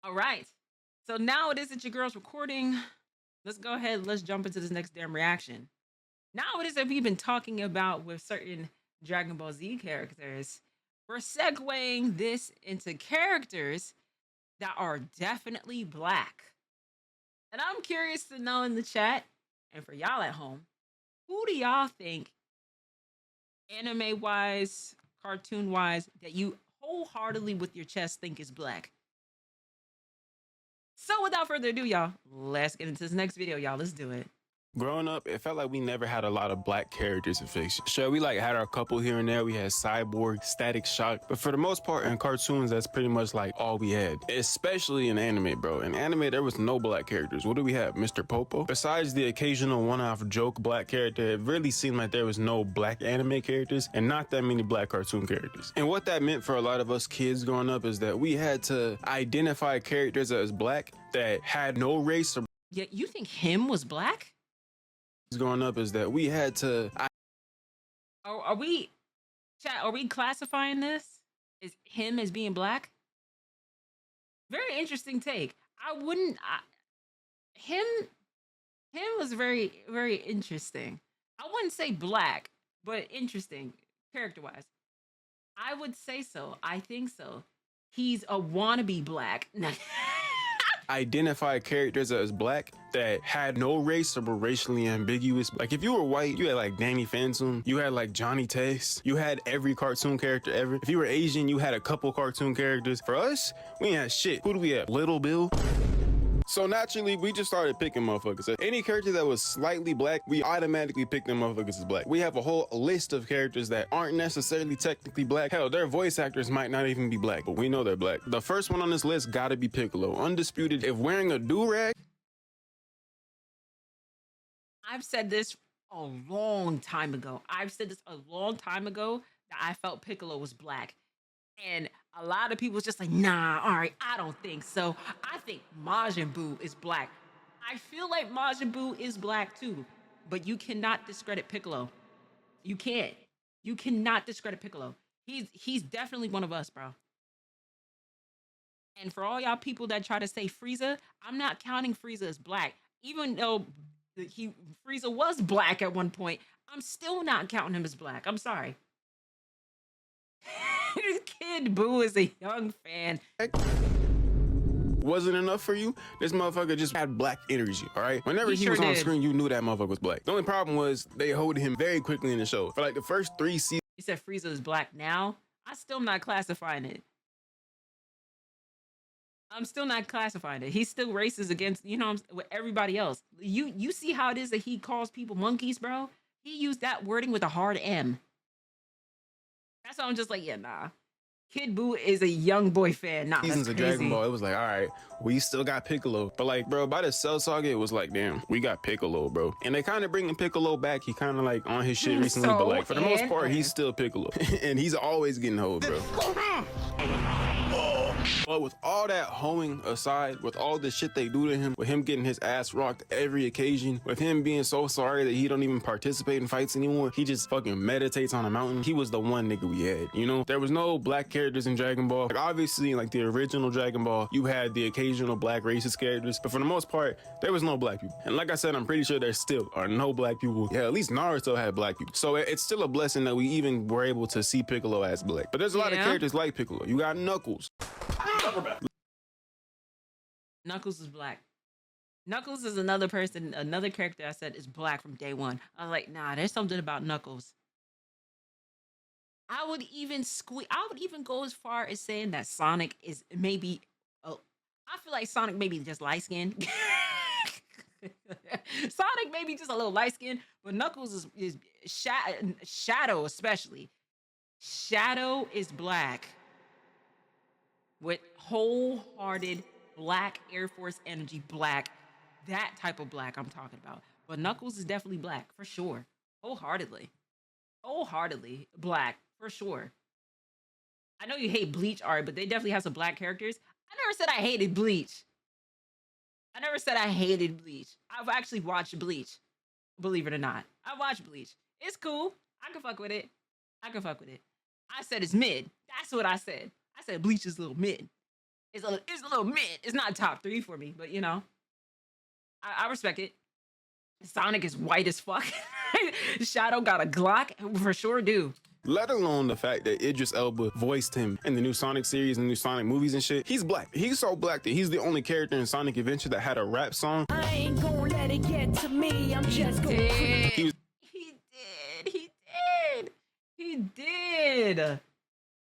All right. So now it is that your girl's recording. Let's go ahead. Let's jump into this next damn reaction. Now it is that we've been talking about with certain Dragon Ball Z characters. We're segueing this into characters that are definitely black. And I'm curious to know in the chat, and for y'all at home, who do y'all think, anime wise, cartoon wise, that you wholeheartedly with your chest think is black? So without further ado, y'all, let's get into this next video, y'all. Let's do it. Growing up, it felt like we never had a lot of black characters in fiction. Sure, we had our couple here and there. We had Cyborg, Static Shock, but for the most part in cartoons, that's pretty much like all we had. Especially in anime, bro. In anime, there was no black characters. What do we have? Mr. Popo? Besides the occasional one-off joke black character, it really seemed like there was no black anime characters and not that many black cartoon characters. And what that meant for a lot of us kids growing up is that we had to identify characters as black that had no race or Yeah, you think him was black? growing up is that we had to Are we, chat? Are we classifying this as him as being black? Very interesting take. I wouldn't. Him was very interesting. I wouldn't say black, but interesting character wise. I would say so. I think so. He's a wannabe black. identify characters as black that had no race or were racially ambiguous. Like if you were white, you had like Danny Phantom, you had like Johnny Test, you had every cartoon character ever. If you were Asian, you had a couple cartoon characters. For us, we ain't had shit. Who do we have? Little Bill? So naturally, we just started picking motherfuckers. Any character that was slightly black, we automatically picked them motherfuckers as black. We have a whole list of characters that aren't necessarily technically black. Hell, their voice actors might not even be black, but we know they're black. The first one on this list gotta be Piccolo. Undisputed, if wearing a do-rag. I've said this a long time ago. That I felt Piccolo was black. And a lot of people was just like, nah, all right, I don't think so. I think Majin Buu is black. I feel like Majin Buu is black too, but you cannot discredit Piccolo. You can't. You cannot discredit Piccolo. He's definitely one of us, bro. And for all y'all people that try to say Frieza, I'm not counting Frieza as black. Even though Frieza was black at one point, I'm still not counting him as black. I'm sorry. Kid Buu is a young fan. Wasn't enough for you? This motherfucker just had black energy, all right? Whenever he was on screen, you knew that motherfucker was black. The only problem was they hold him very quickly in the show. For like the first 3 seasons. You said Frieza is black now? I'm still not classifying it. He's still racist against, with everybody else. You see how it is that he calls people monkeys, bro? He used that wording with a hard M. That's why I'm just like, yeah, nah. Kid Buu is a young boy fan. Nah, seasons of Dragon Ball, it was like, all right, we still got Piccolo. But like, bro, by the Cell Saga, it was like, damn, we got Piccolo, bro. And they kind of bringing Piccolo back. He kind of like on his shit recently, but like for the most part, he's still Piccolo. And he's always getting hoed, bro. But with all that hoeing aside, with all the shit they do to him, with him getting his ass rocked every occasion, with him being so sorry that he don't even participate in fights anymore, he just fucking meditates on a mountain. He was the one nigga we had, you know? There was no black characters in Dragon Ball. Like obviously, like the original Dragon Ball, you had the occasional black racist characters, but for the most part, there was no black people. And like I said, I'm pretty sure there still are no black people. Yeah, at least Naruto had black people. So it's still a blessing that we even were able to see Piccolo as black. But there's a lot of characters like Piccolo. You got Knuckles. Knuckles is black. Knuckles is another character I said is black from day one. I was like, nah, there's something about Knuckles. I would even go as far as saying that Sonic is maybe, I feel like Sonic maybe just light skinned. Sonic maybe just a little light skinned, but Knuckles is Shadow especially. Shadow is black. With wholehearted black Air Force energy, black, that type of black I'm talking about. But Knuckles is definitely black for sure, wholeheartedly black for sure. I know you hate Bleach, Ari, but they definitely have some black characters. I never said I hated Bleach. I've actually watched Bleach, believe it or not. I watched Bleach. It's cool. I can fuck with it. I said it's mid. That's what I said. I said Bleach is a little mid. it's a little mid. It's not top 3 for me, but you know, I respect it. Sonic is white as fuck. Shadow got a Glock for sure, do. Let alone the fact that Idris Elba voiced him in the new Sonic series and new Sonic movies and shit. He's black. He's so black that he's the only character in Sonic Adventure that had a rap song. I ain't gonna let it get to me. I'm just gonna. He did.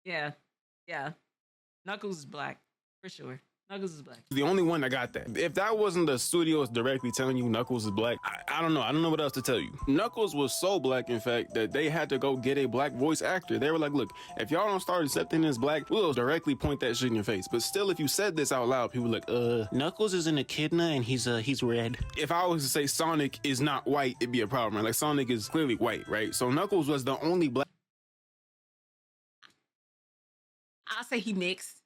Yeah. Knuckles is black for sure. Knuckles is black. The only one that got that. If that wasn't the studios directly telling you Knuckles is black, I don't know. I don't know what else to tell you. Knuckles was so black, in fact, that they had to go get a black voice actor. They were like, look, if y'all don't start accepting this black, we'll directly point that shit in your face. But still, if you said this out loud, people were like, Knuckles is an echidna and he's red. If I was to say Sonic is not white, it'd be a problem, right? Like Sonic is clearly white, right? So Knuckles was the only black. I say he mixed.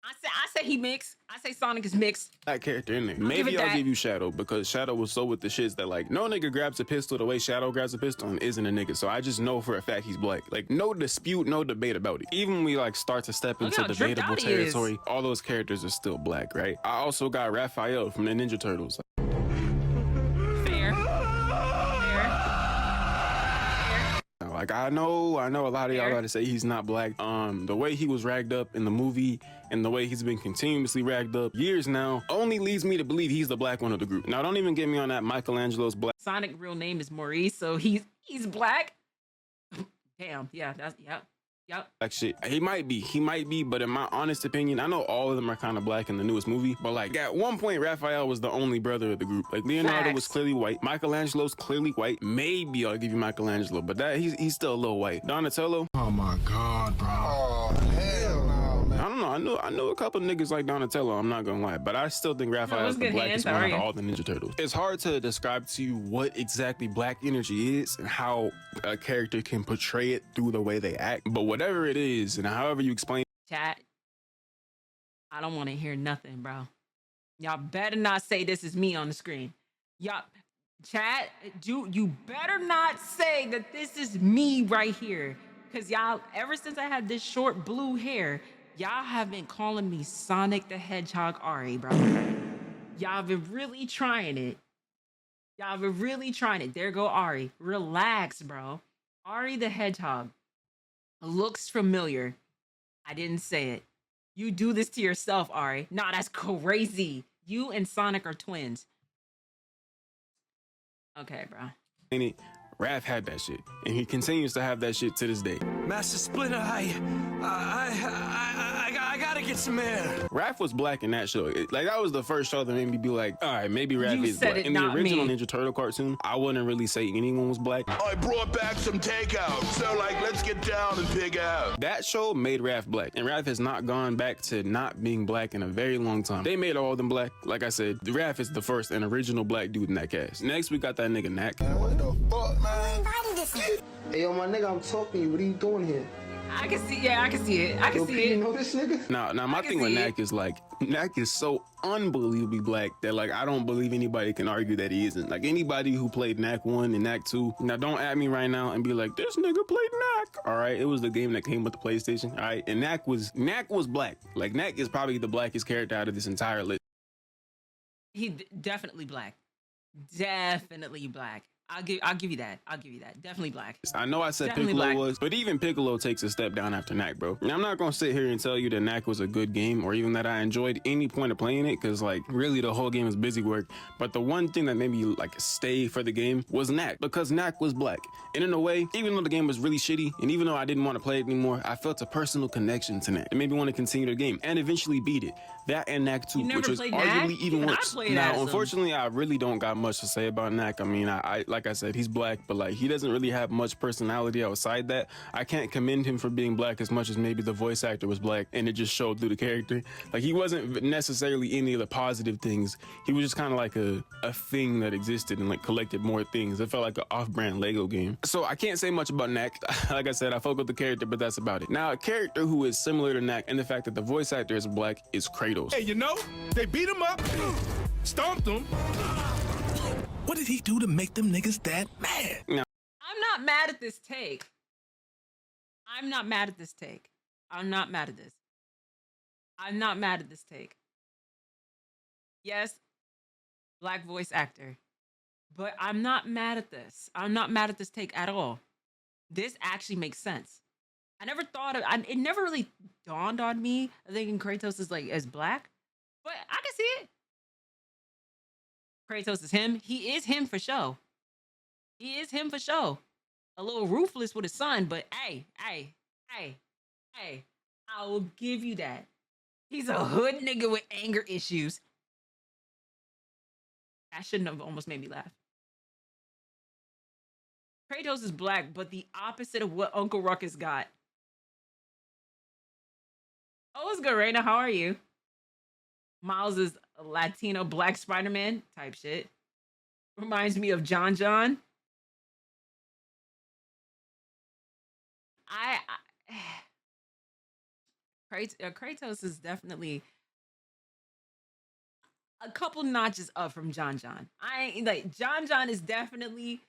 I say he mixed. I say Sonic is mixed. That character in there. Maybe I'll give you Shadow, because Shadow was so with the shits that like no nigga grabs a pistol the way Shadow grabs a pistol and isn't a nigga. So I just know for a fact he's black. Like no dispute, no debate about it. Even when we like start to step into debatable territory, all those characters are still black, right? I also got Raphael from the Ninja Turtles. Fair. Like I know a lot of y'all gotta say he's not black. The way he was ragged up in the movie and the way he's been continuously ragged up years now only leads me to believe he's the black one of the group. Now don't even get me on that Michelangelo's black. Sonic real name is Maurice, so he's black. Damn, yeah, yep. Like shit. He might be, but in my honest opinion, I know all of them are kind of black in the newest movie, but like at one point Raphael was the only brother of the group. Like Leonardo was clearly white, Michelangelo's clearly white. Maybe I'll give you Michelangelo, but that he's still a little white. Donatello, oh my god, bro. Oh hell no, man. I don't know. I know a couple niggas like Donatello, I'm not gonna lie, but I still think Raphael's the blackest one out of all the Ninja Turtles. It's hard to describe to you what exactly black energy is and how a character can portray it through the way they act, but whatever it is and however you explain. Chat, I don't want to hear nothing, bro. Y'all better not say this is me on the screen. Y'all, chat, you better not say that this is me right here. Because y'all, ever since I had this short blue hair, y'all have been calling me Sonic the Hedgehog Ari, bro. Y'all been really trying it. There go Ari. Relax, bro. Ari the Hedgehog looks familiar. I didn't say it. You do this to yourself, Ari. Nah, that's crazy. You and Sonic are twins. Okay, bro. Raph had that shit, and he continues to have that shit to this day. Master Splinter, I gotta get some air. Raph was black in that show. Like that was the first show that made me be like, all right, maybe Raph is black. In the original Ninja Turtle cartoon, I wouldn't really say anyone was black. I brought back some takeout, so like, let's get down and pig out. That show made Raph black, and Raph has not gone back to not being black in a very long time. They made all of them black. Like I said, Raph is the first and original black dude in that cast. Next, we got that nigga Knack. What the fuck, man? Hey, yo, my nigga, I'm talking to you. What are you doing here? I can see it. I can see it. You know this nigga? Now my thing with Knack is like, Knack is so unbelievably black that like I don't believe anybody can argue that he isn't. Like anybody who played Knack 1 and Knack 2, now don't at me right now and be like, this nigga played Knack. All right, it was the game that came with the PlayStation. All right, and Knack was black. Like Knack is probably the blackest character out of this entire list. He definitely black. Definitely black. I'll give you that. Definitely black. I know I said Definitely Piccolo black. was, but even Piccolo takes a step down after Knack, bro. Now, I'm not gonna sit here and tell you that Knack was a good game or even that I enjoyed any point of playing it, because like really the whole game is busy work. But the one thing that made me like stay for the game was Knack, because Knack was black. And in a way, even though the game was really shitty, and even though I didn't want to play it anymore, I felt a personal connection to Knack. It made me want to continue the game and eventually beat it. That and Knack 2, which was arguably even worse. Now, unfortunately, I really don't got much to say about Knack. I mean, I like I said, he's black, but like he doesn't really have much personality outside that. I can't commend him for being black as much as maybe the voice actor was black and it just showed through the character. Like he wasn't necessarily any of the positive things. He was just kind of like a thing that existed and like collected more things. It felt like an off-brand Lego game. So I can't say much about Knack. Like I said, I fuck with the character, but that's about it. Now, a character who is similar to Knack and the fact that the voice actor is black is Kratos. Hey, you know, they beat him up, stomped him. What did he do to make them niggas that mad? Now, I'm not mad at this take. I'm not mad at this. I'm not mad at this take. Yes, black voice actor. But I'm not mad at this. I'm not mad at this take at all. This actually makes sense. I never thought of it never really dawned on me. I think Kratos is like as black, but I can see it. Kratos is him. He is him for show. He is him for show. A little ruthless with his son, but hey, I will give you that. He's a hood nigga with anger issues. That shouldn't have almost made me laugh. Kratos is black, but the opposite of what Uncle Ruckus got. Oh, it's good, Raina. How are you? Miles is a Latino black Spider-Man type shit. Reminds me of John John. Kratos is definitely a couple notches up from John John. John John is definitely,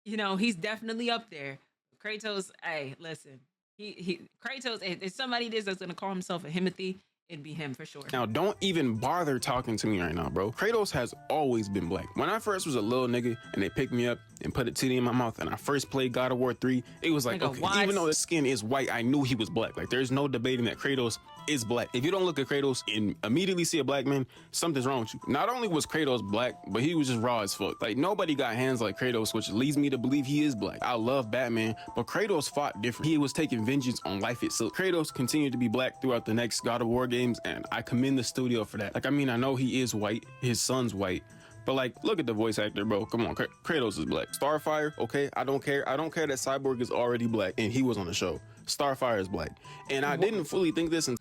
he's definitely up there. Kratos, hey, listen, Kratos, if somebody that's gonna call himself a Himothy, it'd be him for sure. Now, don't even bother talking to me right now, bro. Kratos has always been black. When I first was a little nigga and they picked me up and put a titty in my mouth and I first played God of War 3, it was like, okay, even though his skin is white, I knew he was black. Like, there's no debating that Kratos is black. If you don't look at Kratos and immediately see a black man, something's wrong with you. Not only was Kratos black, but he was just raw as fuck. Like, nobody got hands like Kratos, which leads me to believe he is black. I love Batman, but Kratos fought different. He was taking vengeance on life itself. Kratos continued to be black throughout the next God of War games, and I commend the studio for that. Like, I mean, I know he is white, his son's white, but like, look at the voice actor, bro. Come on, Kratos is black. Starfire, okay, I don't care that Cyborg is already black and he was on the show. Starfire is black, and I didn't fully think this. That's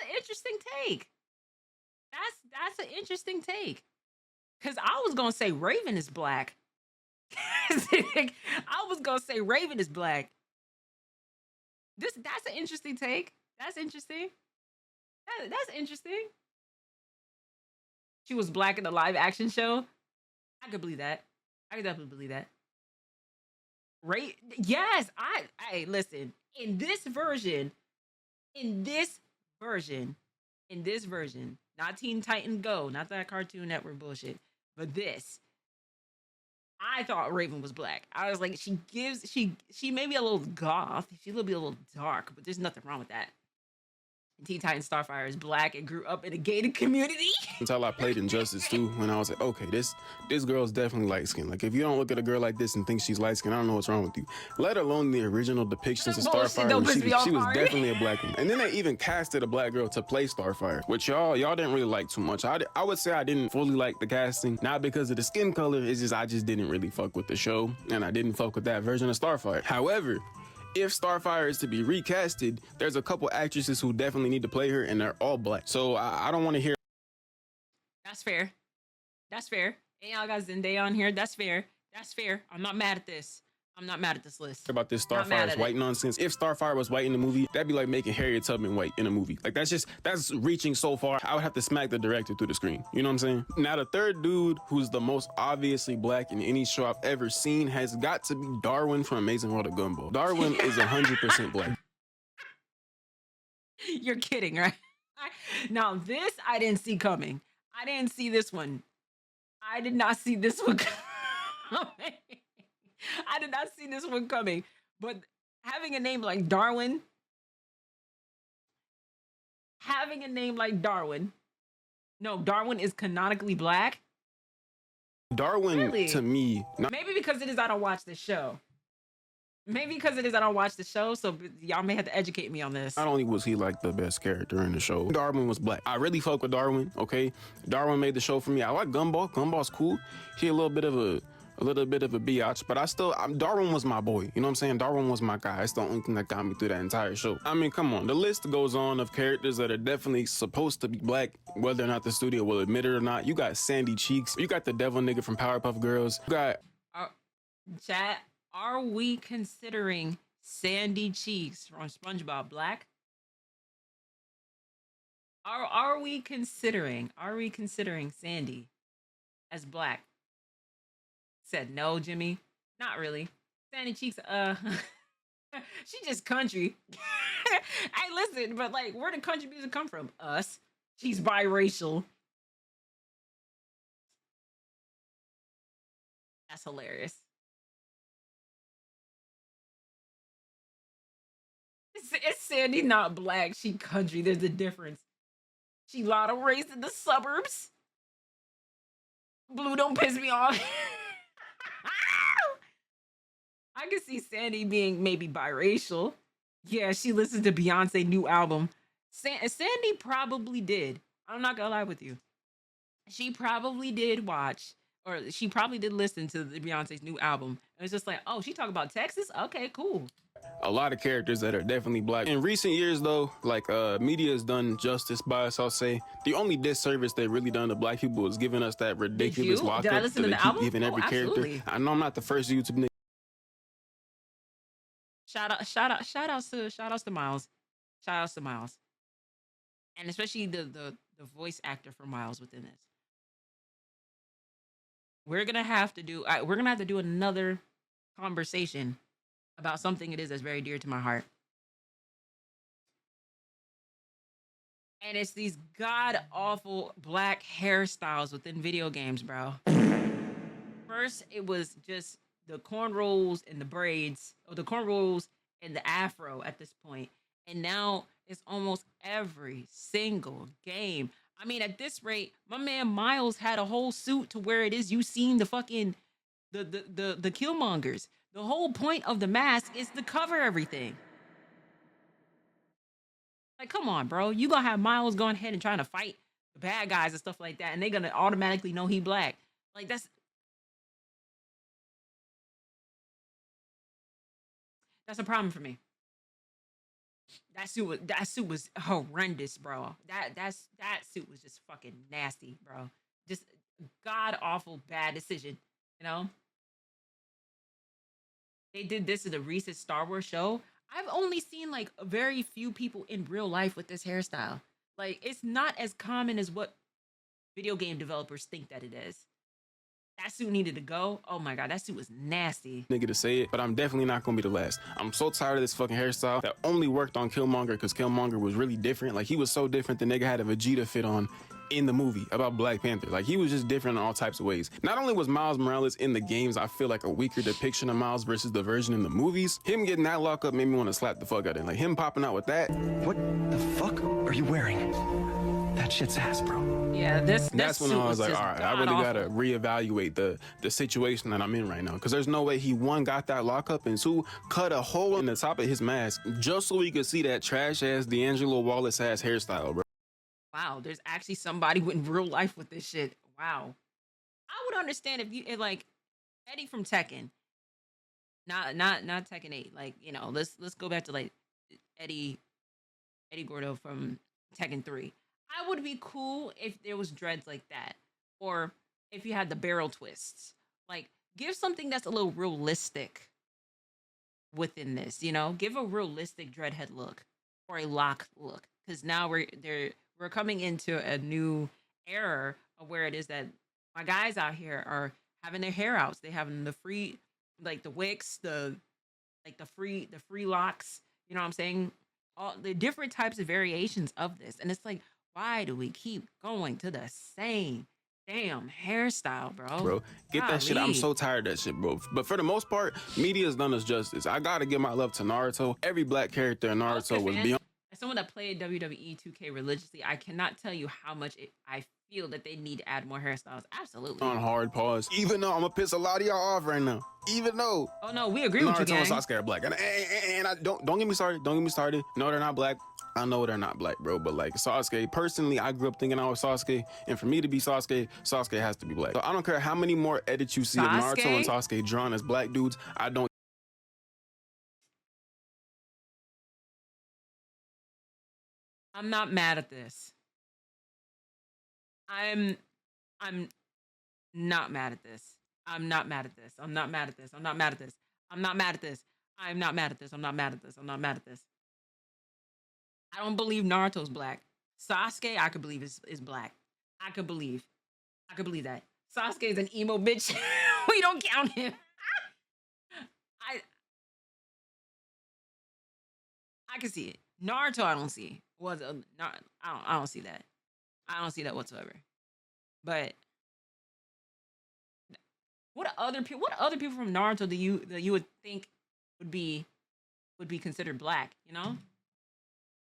an interesting take. That's an interesting take. Cause I was gonna say Raven is black. I was gonna say Raven is black. That's an interesting take. That's interesting. That's interesting. She was black in the live action show. I could believe that. I could definitely believe that. Yes, I listen. In this version, not Teen Titan Go, not that Cartoon Network bullshit, but this. I thought Raven was black. I was like, she may be a little goth. She will be a little dark, but there's nothing wrong with that. Teen Titan Starfire is black and grew up in a gated community. Until I played Injustice 2, when I was like, okay, this girl's definitely light skinned. Like, if you don't look at a girl like this and think she's light skinned, I don't know what's wrong with you. Let alone the original depictions of Starfire, she was definitely a black woman. And then they even casted a black girl to play Starfire, which y'all didn't really like too much. I would say I didn't fully like the casting, not because of the skin color. It's just I just didn't really fuck with the show, and I didn't fuck with that version of Starfire. However, if Starfire is to be recasted, there's a couple actresses who definitely need to play her, and they're all black. So I don't want to hear. That's fair. That's fair. And y'all got Zendaya on here. That's fair. That's fair. I'm not mad at this. I'm not mad at this list. About this Starfire's white nonsense. If Starfire was white in the movie, that'd be like making Harriet Tubman white in a movie. Like, that's reaching so far. I would have to smack the director through the screen. You know what I'm saying? Now, the third dude who's the most obviously black in any show I've ever seen has got to be Darwin from Amazing World of Gumball. Darwin is 100% black. You're kidding, right? Now, this I didn't see coming. I didn't see this one. I did not see this one coming. I did not see this one coming. But having a name like Darwin, no, Darwin is canonically black. Darwin, really? To me, maybe because it is I don't watch the show. So y'all may have to educate me on this. Not only was he like the best character in the show, Darwin was black. I really fuck with Darwin, okay? Darwin made the show for me. I like Gumball. Gumball's cool. He a little bit of a biatch, but Darwin was my boy. You know what I'm saying? Darwin was my guy. It's the only thing that got me through that entire show. I mean, come on. The list goes on of characters that are definitely supposed to be black, whether or not the studio will admit it or not. You got Sandy Cheeks. You got the devil nigga from Powerpuff Girls. You got... Chat, are we considering Sandy Cheeks from SpongeBob black? Are we considering Sandy as black? Said no, Jimmy. Not really. Sandy Cheeks, She just country. Hey, listen, but like, where did country music come from? Us. She's biracial. That's hilarious. It's Sandy not black. She country. There's a difference. She lot of raised in the suburbs. Blue don't piss me off. I can see Sandy being maybe biracial. Yeah, she listens to Beyonce's new album. Sandy probably did. I'm not gonna lie with you. She probably did watch, or she probably did listen to the Beyonce's new album. And it's just like, oh, she talk about Texas? Okay, cool. A lot of characters that are definitely black. In recent years, though, like media has done justice by us. I'll say the only disservice they really done to black people is giving us that ridiculous Did I lockup listen that to they the keep album? giving every character. Absolutely. I know I'm not the first YouTube nigga. Shout outs to Miles. Shout outs to Miles. And especially the voice actor for Miles within this. We're gonna have to do another conversation about something it is that's very dear to my heart. And it's these god awful black hairstyles within video games, bro. First, it was just the cornrows and the braids, or the cornrows and the afro at this point. And now it's almost every single game. I mean, at this rate, my man Miles had a whole suit to where it is you seen the fucking the Killmongers. The whole point of the mask is to cover everything. Like, come on, bro. You gonna have Miles going ahead and trying to fight the bad guys and stuff like that, and they're gonna automatically know he black. Like, that's a problem for me. That suit was horrendous, bro. That suit was just fucking nasty, bro. Just god awful bad decision, you know? They did this in the recent Star Wars show. I've only seen like very few people in real life with this hairstyle. Like, it's not as common as what video game developers think that it is. That suit needed to go. Oh my god, that suit was nasty. Nigga to say it, but I'm definitely not gonna be the last. I'm so tired of this fucking hairstyle that only worked on Killmonger because Killmonger was really different. Like, he was so different, the nigga had a Vegeta fit on in the movie about Black Panther. Like, he was just different in all types of ways. Not only was Miles Morales in the games, I feel like a weaker depiction of Miles versus the version in the movies. Him getting that lockup made me want to slap the fuck out of him. Like, him popping out with that. What the fuck are you wearing? That shit's ass, bro. Yeah, that's when suit I was like, just all right, I really god-awful. gotta reevaluate the situation that I'm in right now. Because there's no way he, one, got that lockup, and two, cut a hole in the top of his mask just so he could see that trash ass D'Angelo Wallace ass hairstyle, bro. Wow, there's actually somebody in real life with this shit. Wow. I would understand if like Eddie from Tekken. Not Tekken 8. Like, you know, let's go back to like Eddie Gordo from Tekken 3. I would be cool if there was dreads like that. Or if you had the barrel twists. Like, give something that's a little realistic within this, you know? Give a realistic dreadhead look or a lock look. Because now we're coming into a new era of where it is that my guys out here are having their hair outs. They having the free, like the wicks, the free locks. You know what I'm saying? All the different types of variations of this, and it's like, why do we keep going to the same damn hairstyle, bro? Get that shit. I'm so tired of that shit, bro. But for the most part, media has done us justice. I gotta give my love to Naruto. Every black character in Naruto was beyond. As someone that played WWE 2K religiously, I cannot tell you how much I feel that they need to add more hairstyles. Absolutely. On hard pause. Even though I'm gonna piss a lot of y'all off right now. Even though. Oh no, we agree with you, Naruto gang. and Sasuke are black. And I don't get me started. Don't get me started. No, they're not black. I know they're not black, bro. But like Sasuke, personally, I grew up thinking I was Sasuke. And for me to be Sasuke, Sasuke has to be black. So I don't care how many more edits you see of Naruto and Sasuke drawn as black dudes. I don't. I'm not mad at this. I'm not mad at this. I'm not mad at this. I'm not mad at this. I'm not mad at this. I'm not mad at this. I'm not mad at this. I'm not mad at this. I'm not mad at this. I don't believe Naruto's black. Sasuke, I could believe is black. I could believe that. Sasuke is an emo bitch. We don't count him. I can see it. Naruto, I don't see. I don't see that. I don't see that whatsoever. But what other people from Naruto do you would think would be considered black, you know?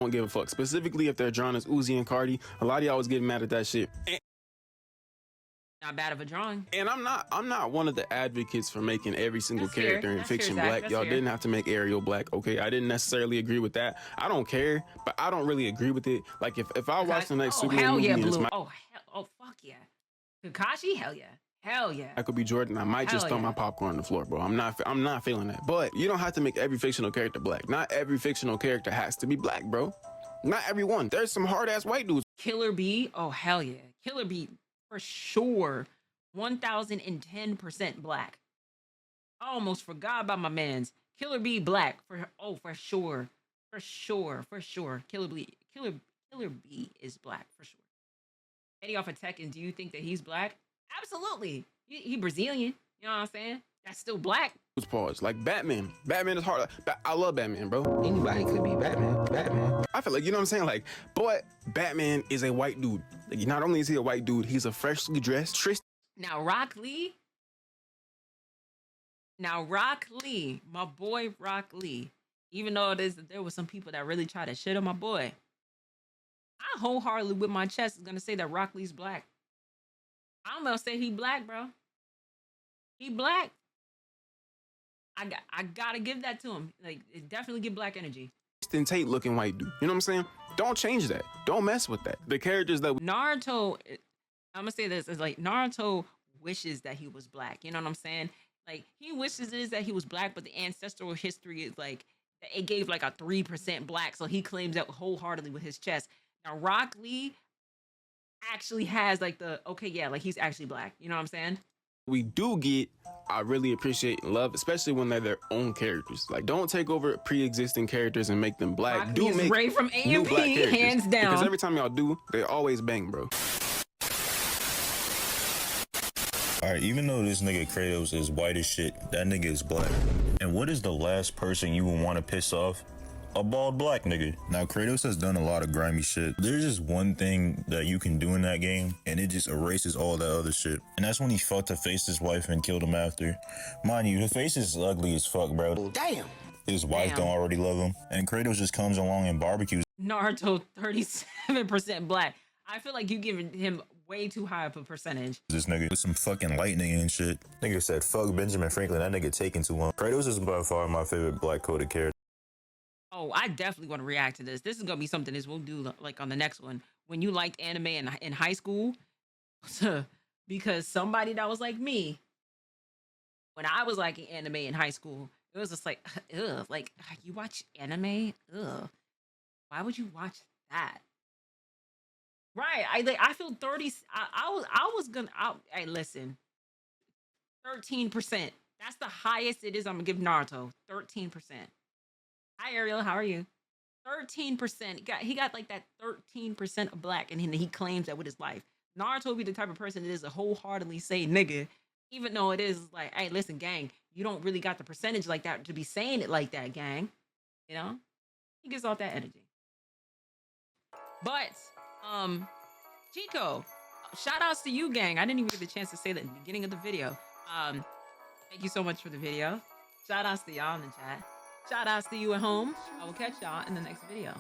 Don't give a fuck. Specifically if they're drawn as Uzi and Cardi. A lot of y'all was getting mad at that shit. Not bad of a drawing. And I'm not one of the advocates for making every single That's fair. character in That's fiction fair, Zach. black. That's Y'all fair. didn't have to make Ariel black. Okay, I didn't necessarily agree with that. I don't care, but I don't really agree with it. Like if I watch the next Superman hell movie yeah, and it's Blue. Oh fuck yeah. Kakashi, hell yeah. Hell yeah. Michael B. Jordan, I might just Hell throw yeah. my popcorn on the floor, bro. I'm not feeling that. But you don't have to make every fictional character black. Not every fictional character has to be black, bro. Not everyone. There's some hard ass white dudes. Killer B, oh hell yeah. Killer B for sure. 1010% black. I almost forgot about my man's. Killer B black for sure. For sure. Killer B is black for sure. Eddie off of Tekken, do you think that he's black? Absolutely. He Brazilian. You know what I'm saying? That's still black. Pause. Like Batman. Batman is hard. I love Batman, bro. Anybody could be Batman. I feel like, you know what I'm saying? Like, boy, Batman is a white dude. Like, not only is he a white dude, he's a freshly dressed Tristan. Now Rock Lee, my boy Rock Lee, even though there was some people that really try to shit on my boy, I wholeheartedly with my chest is gonna say that Rock Lee's black. I'm gonna say he black, bro. He black. I gotta give that to him. Like, it definitely give black energy. Tristan Tate looking white dude. You know what I'm saying? Don't change that. Don't mess with that. The characters that Naruto, I'm gonna say this, is like Naruto wishes that he was black. You know what I'm saying? Like, he wishes it is that he was black, but the ancestral history is like, it gave like a 3% black, so he claims that wholeheartedly with his chest. Now Rock Lee actually has like like he's actually black. You know what I'm saying? we do get, I really appreciate and love, especially when they're their own characters. Like, don't take over pre-existing characters and make them black. Rock Do Lee is make Ray from new AMP, black characters. hands down. Because every time y'all do, they always bang, bro. Alright, even though this nigga Kratos is white as shit, that nigga is black. And what is the last person you would want to piss off? A bald black nigga. Now, Kratos has done a lot of grimy shit. There's just one thing that you can do in that game, and it just erases all that other shit. And that's when he fucked Hephaestus' wife and killed him after. Mind you, Hephaestus is ugly as fuck, bro. Damn. His wife don't already love him. And Kratos just comes along and barbecues. Naruto, 37% black. I feel like you giving him way too high of a percentage. This nigga with some fucking lightning and shit. Nigga said, fuck Benjamin Franklin. That nigga taking too long. Kratos is by far my favorite black coded character. Oh, I definitely want to react to this. This is going to be something that we'll do like on the next one. When you liked anime in high school, because somebody that was like me, when I was liking anime in high school, it was just like, ugh, like, you watch anime? Ugh. Why would you watch that? Right. I feel 30. I was gonna. Hey, listen. 13%. That's the highest it is. I'm gonna give Naruto 13%. Hi Ariel, how are you? 13%. He got like that 13% of black, and he claims that with his life. Naruto would be the type of person that is a wholeheartedly say nigga, even though it is like, hey, listen, gang, you don't really got the percentage like that to be saying it like that, gang. You know, he gives off that energy. But Chico, shout outs to you, gang. I didn't even get the chance to say that in the beginning of the video. Thank you so much for the video. Shout outs to y'all in the chat. Shout outs to you at home. I will catch y'all in the next video.